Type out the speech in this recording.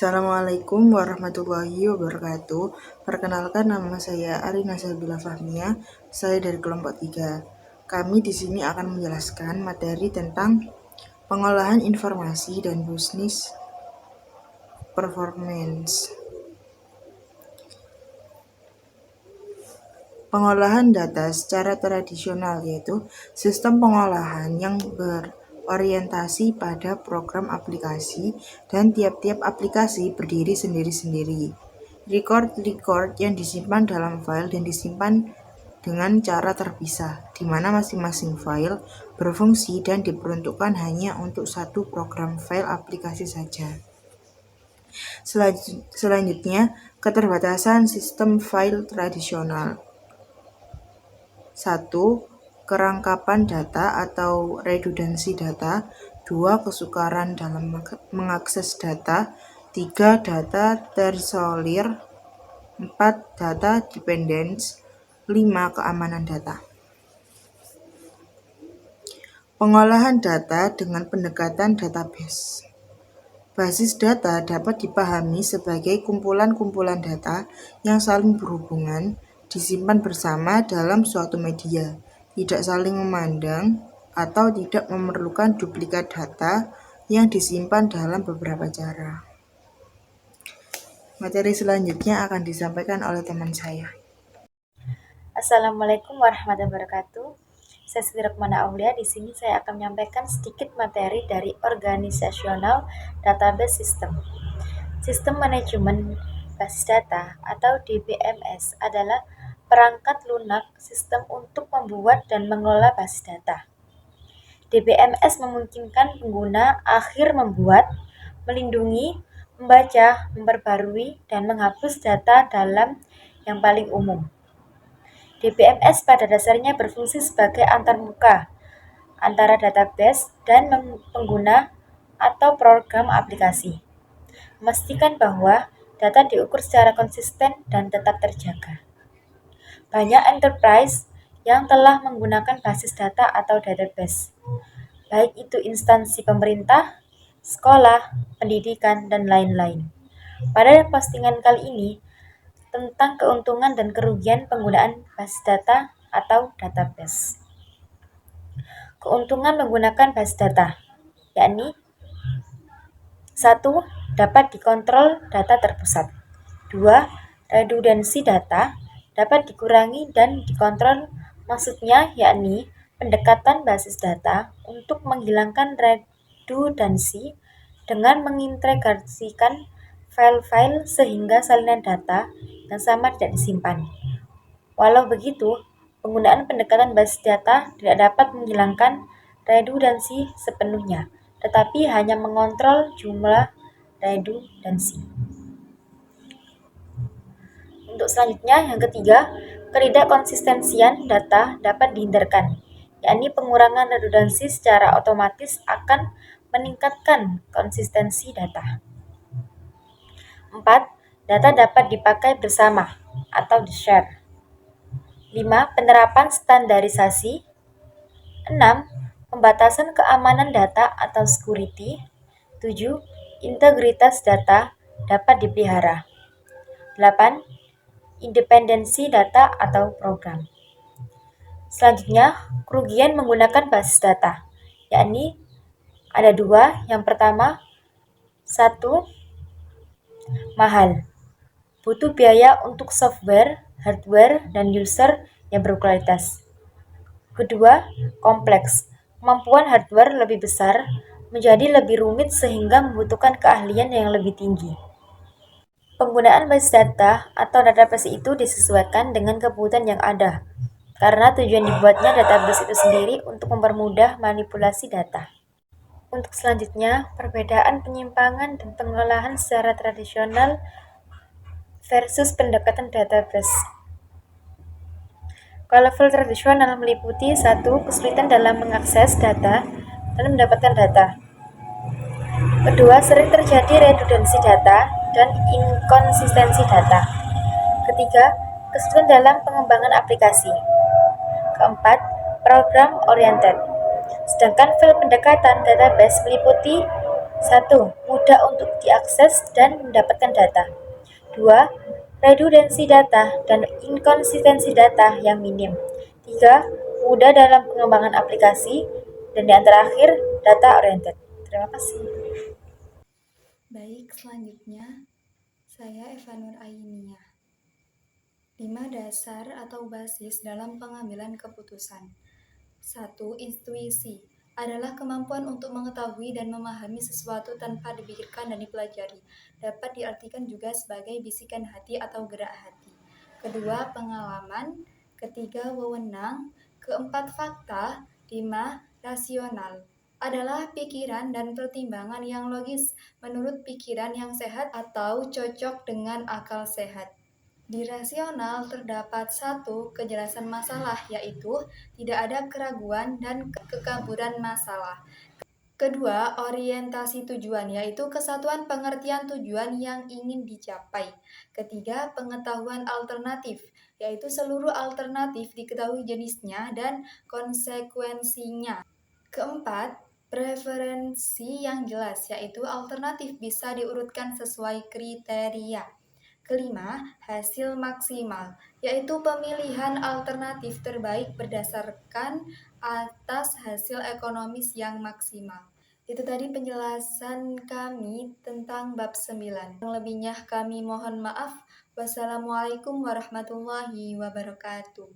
Assalamualaikum warahmatullahi wabarakatuh. Perkenalkan, nama saya Arina Sabila Fahmia. Saya dari kelompok 3. Kami di sini akan menjelaskan materi tentang pengolahan informasi dan bisnis performance. Pengolahan data secara tradisional yaitu sistem pengolahan yang berorientasi pada program aplikasi dan tiap-tiap aplikasi berdiri sendiri-sendiri. Record yang disimpan dalam file dan disimpan dengan cara terpisah, di mana masing-masing file berfungsi dan diperuntukkan hanya untuk satu program file aplikasi saja. Selanjutnya, keterbatasan sistem file tradisional. 1. Kerangkapan data atau redundansi data. 2. Kesukaran dalam mengakses data. 3. Data terisolir. 4. Data dependence. 5. Keamanan data. Pengolahan data dengan pendekatan database. Basis data dapat dipahami sebagai kumpulan-kumpulan data yang saling berhubungan, disimpan bersama dalam suatu media, tidak saling memandang, atau tidak memerlukan duplikat data yang disimpan dalam beberapa cara. Materi selanjutnya akan disampaikan oleh teman saya. Assalamualaikum warahmatullahi wabarakatuh. Saya Siti Rokmana Aulia. Di sini saya akan menyampaikan sedikit materi dari Organizational Database System. Sistem Manajemen Basis Data atau DBMS adalah perangkat lunak sistem untuk membuat dan mengelola basis data. DBMS memungkinkan pengguna akhir membuat, melindungi, membaca, memperbarui, dan menghapus data dalam yang paling umum. DBMS pada dasarnya berfungsi sebagai antarmuka antara database dan pengguna atau program aplikasi, memastikan bahwa data diukur secara konsisten dan tetap terjaga. Banyak enterprise yang telah menggunakan basis data atau database, baik itu instansi pemerintah, sekolah, pendidikan, dan lain-lain. Pada postingan kali ini, tentang keuntungan dan kerugian penggunaan basis data atau database. Keuntungan menggunakan basis data, yakni 1. Dapat dikontrol data terpusat. 2. Redundansi data dapat dikurangi dan dikontrol, maksudnya yakni pendekatan basis data untuk menghilangkan redundansi dengan mengintegrasikan file-file sehingga salinan data yang sama tidak disimpan. Walau begitu, penggunaan pendekatan basis data tidak dapat menghilangkan redundansi sepenuhnya, tetapi hanya mengontrol jumlah redundansi. Untuk selanjutnya, yang ketiga, ketidakkonsistensian data dapat dihindarkan, yakni pengurangan redundansi secara otomatis akan meningkatkan konsistensi data. 4. Data dapat dipakai bersama atau di-share. 5. Penerapan standarisasi. 6. Pembatasan keamanan data atau security. 7. Integritas data dapat dipelihara. 8. Independensi data atau program. Selanjutnya, kerugian menggunakan basis data, yakni ada 2. Yang pertama, 1. Mahal. Butuh biaya untuk software, hardware, dan user yang berkualitas. Kedua, kompleks. Kemampuan hardware lebih besar menjadi lebih rumit sehingga membutuhkan keahlian yang lebih tinggi. Penggunaan basis data atau database itu disesuaikan dengan kebutuhan yang ada, karena tujuan dibuatnya database itu sendiri untuk mempermudah manipulasi data. Untuk selanjutnya, perbedaan penyimpangan dan pengelolaan secara tradisional versus pendekatan database. Kalau level tradisional meliputi 1. Kesulitan dalam mengakses data dan mendapatkan data. Kedua, sering terjadi redundansi data dan inkonsistensi data. Ketiga, kesulitan dalam pengembangan aplikasi. Keempat, program oriented. Sedangkan file pendekatan database meliputi 1. Mudah untuk diakses dan mendapatkan data. 2. Redundansi data dan inkonsistensi data yang minim. 3. Mudah dalam pengembangan aplikasi. Dan yang terakhir, data oriented. Terima kasih. Baik, selanjutnya saya Eva Nur Ainia. 5 dasar atau basis dalam pengambilan keputusan. 1. Intuisi adalah kemampuan untuk mengetahui dan memahami sesuatu tanpa dipikirkan dan dipelajari. Dapat diartikan juga sebagai bisikan hati atau gerak hati. Kedua, pengalaman. Ketiga, wewenang. Keempat, fakta. 5. Rasional adalah pikiran dan pertimbangan yang logis menurut pikiran yang sehat atau cocok dengan akal sehat. Di rasional terdapat 1. Kejelasan masalah, yaitu tidak ada keraguan dan kekaburan masalah. Kedua, orientasi tujuan, yaitu kesatuan pengertian tujuan yang ingin dicapai. Ketiga, pengetahuan alternatif, yaitu seluruh alternatif diketahui jenisnya dan konsekuensinya. Keempat, preferensi yang jelas, yaitu alternatif bisa diurutkan sesuai kriteria. Kelima, hasil maksimal, yaitu pemilihan alternatif terbaik berdasarkan atas hasil ekonomis yang maksimal. Itu tadi penjelasan kami tentang bab 9. Yang lebihnya kami mohon maaf. Wassalamualaikum warahmatullahi wabarakatuh.